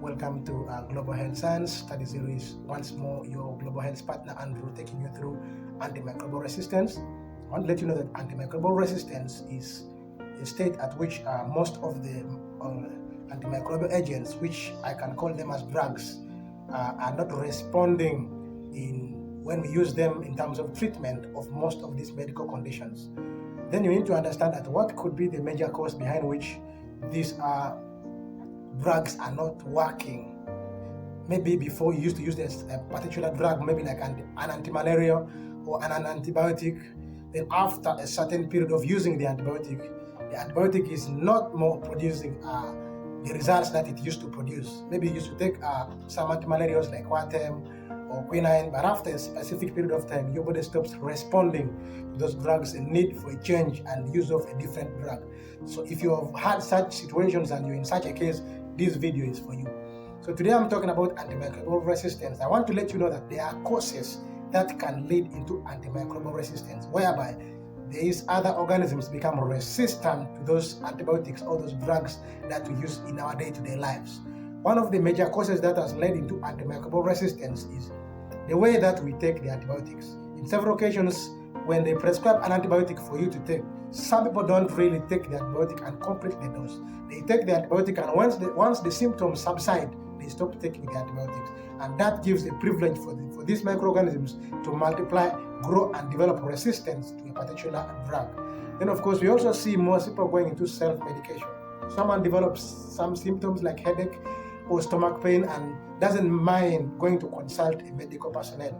Welcome to Global Health Science Study Series. Once more, your Global Health partner Andrew taking you through antimicrobial resistance. I want to let you know that antimicrobial resistance is a state at which most of the antimicrobial agents, which I can call them as drugs, are not responding when we use them in terms of treatment of most of these medical conditions. Then you need to understand that what could be the major cause behind which these drugs are not working. Maybe before you used to use a particular drug, maybe like an anti-malaria or an antibiotic. Then after a certain period of using the antibiotic is not more producing the results that it used to produce. Maybe you used to take some anti-malarials like Watem or quinine, but after a specific period of time, your body stops responding to those drugs and need for a change and use of a different drug. So if you have had such situations and you're in such a case, this video is for you. So today I'm talking about antimicrobial resistance. I want to let you know that there are causes that can lead into antimicrobial resistance, whereby these other organisms become resistant to those antibiotics or those drugs that we use in our day-to-day lives. One of the major causes that has led into antimicrobial resistance is the way that we take the antibiotics. In several occasions, when they prescribe an antibiotic for you to take, some people don't really take the antibiotic and complete the dose. They take the antibiotic, and once the symptoms subside, they stop taking the antibiotics. And that gives a privilege for these microorganisms to multiply, grow, and develop resistance to a particular drug. Then, of course, we also see more people going into self-medication. Someone develops some symptoms like headache or stomach pain and doesn't mind going to consult a medical personnel.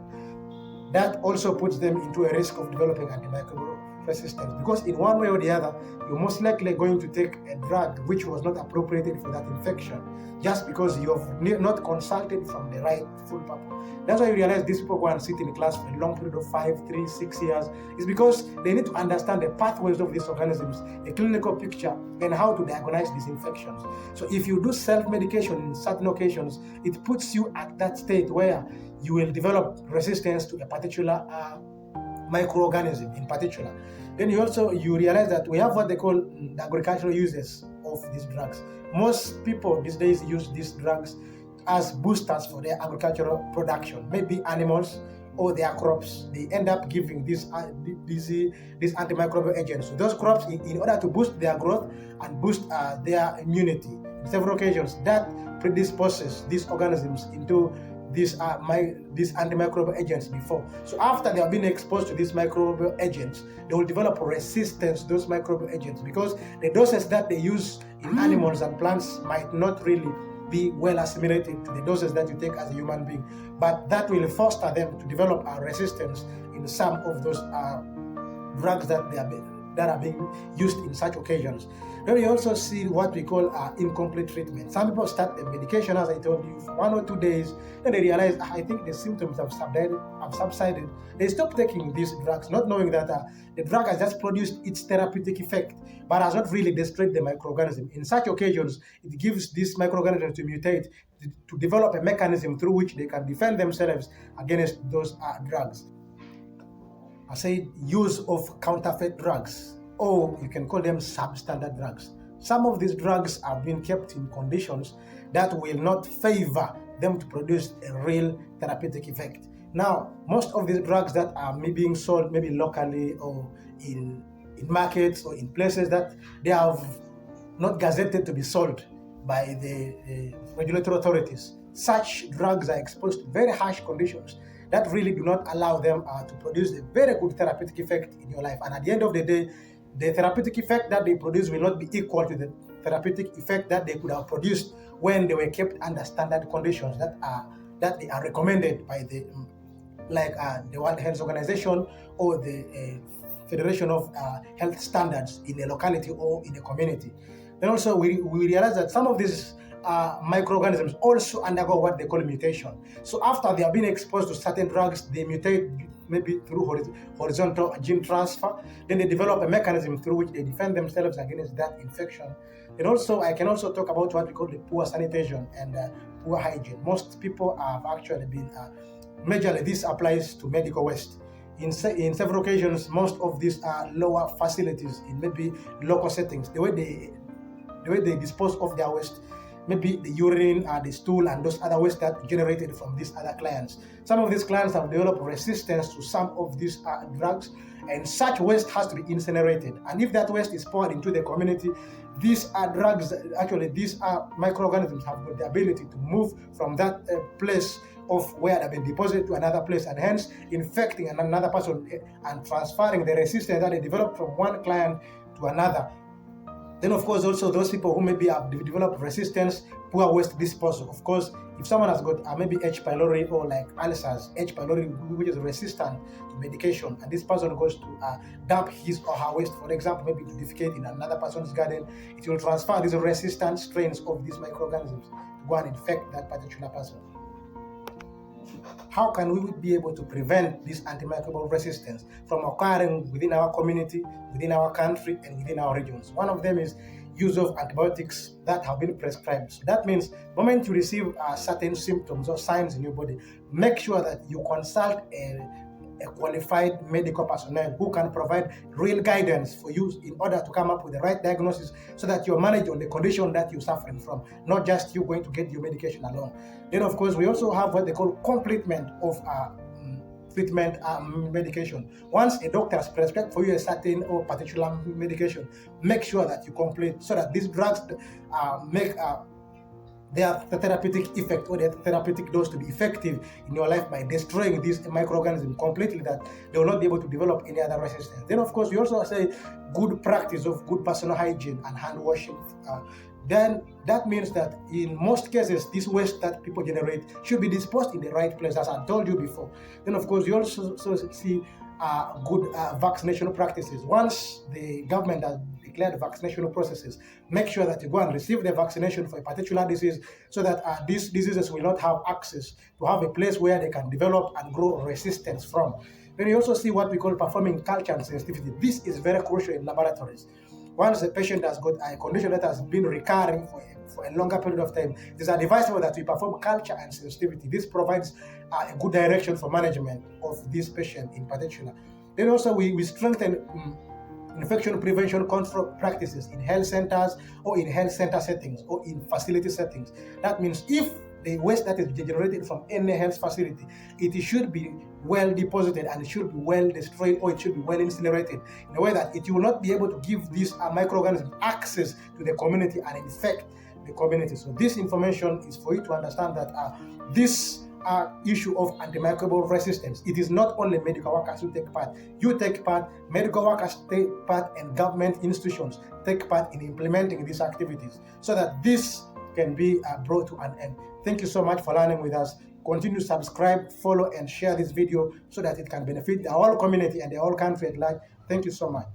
That also puts them into a risk of developing antimicrobial resistance, because in one way or the other, you're most likely going to take a drug which was not appropriated for that infection, just because you have not consulted from the right full purpose. That's why you realize these people go and sit in class for a long period of 5, 3, 6 years. It's because they need to understand the pathways of these organisms, the clinical picture, and how to diagnose these infections. So if you do self-medication in certain occasions, it puts you at that state where you will develop resistance to a particular microorganism in particular. Then you realize that we have what they call the agricultural uses of these drugs. Most people these days use these drugs as boosters for their agricultural production, maybe animals or their crops. They end up giving these antimicrobial agents to those crops in order to boost their growth and boost their immunity. In several occasions, that predisposes these organisms into these antimicrobial agents before. So after they have been exposed to these microbial agents, they will develop resistance to those microbial agents, because the doses that they use in animals and plants might not really be well assimilated to the doses that you take as a human being. But that will foster them to develop a resistance in some of those drugs that are being used in such occasions. Then we also see what we call incomplete treatment. Some people start the medication, as I told you, for 1 or 2 days, then they realize, I think the symptoms have subsided. They stop taking these drugs, not knowing that the drug has just produced its therapeutic effect, but has not really destroyed the microorganism. In such occasions, it gives these microorganisms to mutate, to develop a mechanism through which they can defend themselves against those drugs. I say use of counterfeit drugs, or you can call them substandard drugs. Some of these drugs are being kept in conditions that will not favor them to produce a real therapeutic effect. Now, most of these drugs that are being sold maybe locally or in markets or in places that they have not gazetted to be sold by the regulatory authorities, such drugs are exposed to very harsh conditions that really do not allow them to produce a very good therapeutic effect in your life. And at the end of the day, the therapeutic effect that they produce will not be equal to the therapeutic effect that they could have produced when they were kept under standard conditions that they are recommended by the World Health Organization or the Federation of Health Standards in a locality or in a community. Then also we realize that some of these microorganisms also undergo what they call mutation. So after they have been exposed to certain drugs, they mutate, maybe through horizontal gene transfer. Then they develop a mechanism through which they defend themselves against that infection. And also, I can also talk about what we call the poor sanitation and poor hygiene. Most people have actually been, majorly this applies to medical waste. In several occasions, most of these lower facilities in maybe local settings, the way they dispose of their waste, maybe the urine, the stool, and those other waste that generated from these other clients. Some of these clients have developed resistance to some of these drugs, and such waste has to be incinerated. And if that waste is poured into the community, these are drugs, actually these are microorganisms have got the ability to move from that place of where they've been deposited to another place, and hence infecting another person and transferring the resistance that they developed from one client to another. Then, of course, also those people who maybe have developed resistance, poor waste disposal. Of course, if someone has got maybe H. pylori or like ulcers, H. pylori, which is resistant to medication, and this person goes to dump his or her waste, for example, maybe to defecate in another person's garden, it will transfer these resistant strains of these microorganisms to go and infect that particular person. How can we be able to prevent this antimicrobial resistance from occurring within our community, within our country, and within our regions? One of them is use of antibiotics that have been prescribed. So that means the moment you receive certain symptoms or signs in your body, make sure that you consult a qualified medical personnel who can provide real guidance for you in order to come up with the right diagnosis, so that you're managed on the condition that you're suffering from, not just you going to get your medication alone. Then, of course, we also have what they call complement of treatment medication. Once a doctor has prescribed for you a certain or particular medication, make sure that you complete, so that these drugs make their therapeutic effect or their therapeutic dose to be effective in your life by destroying these microorganisms completely, that they will not be able to develop any other resistance. Then, of course, we also say good practice of good personal hygiene and hand washing. Then that means that in most cases, this waste that people generate should be disposed in the right place, as I told you before. Then, of course, you also see good vaccination practices. Once the government has declared vaccination processes, make sure that you go and receive the vaccination for a particular disease, so that these diseases will not have access to have a place where they can develop and grow resistance from. Then you also see what we call performing culture and sensitivity. This is very crucial in laboratories. Once a patient has got a condition that has been recurring for a longer period of time, it is advisable that we perform culture and sensitivity. This provides a good direction for management of this patient in particular. Then also we strengthen infection prevention control practices in health centers or in health center settings or in facility settings. That means if the waste that is generated from any health facility, it should be well deposited and it should be well destroyed, or it should be well incinerated in a way that it will not be able to give these microorganisms access to the community and infect the community. So this information is for you to understand that this issue of antimicrobial resistance, it is not only medical workers who take part. You take part, medical workers take part, and government institutions take part in implementing these activities, so that this can be brought to an end. Thank you so much for learning with us. Continue to subscribe, follow, and share this video so that it can benefit the whole community and the whole country at large. Thank you so much.